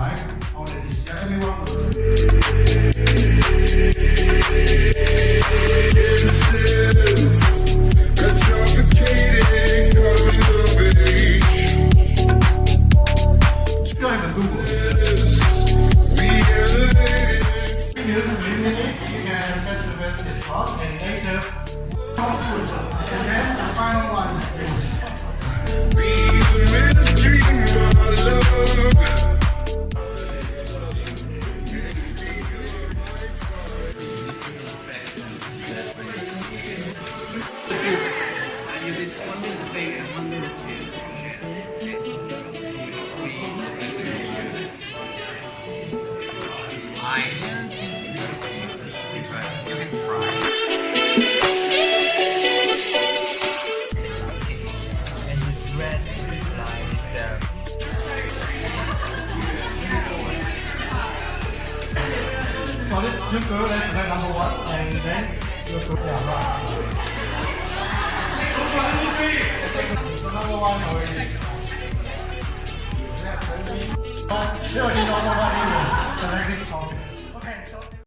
like on the display. Everyone will. That's complicated, coming of age. Go ahead and Google. We elevated. Use the minutes, you can test the best this class and later talk to it. And then the final one is be the mystery, my love. So this you go let's select number 1 and then you go down right. So number 1 already. You already know what you select this topic.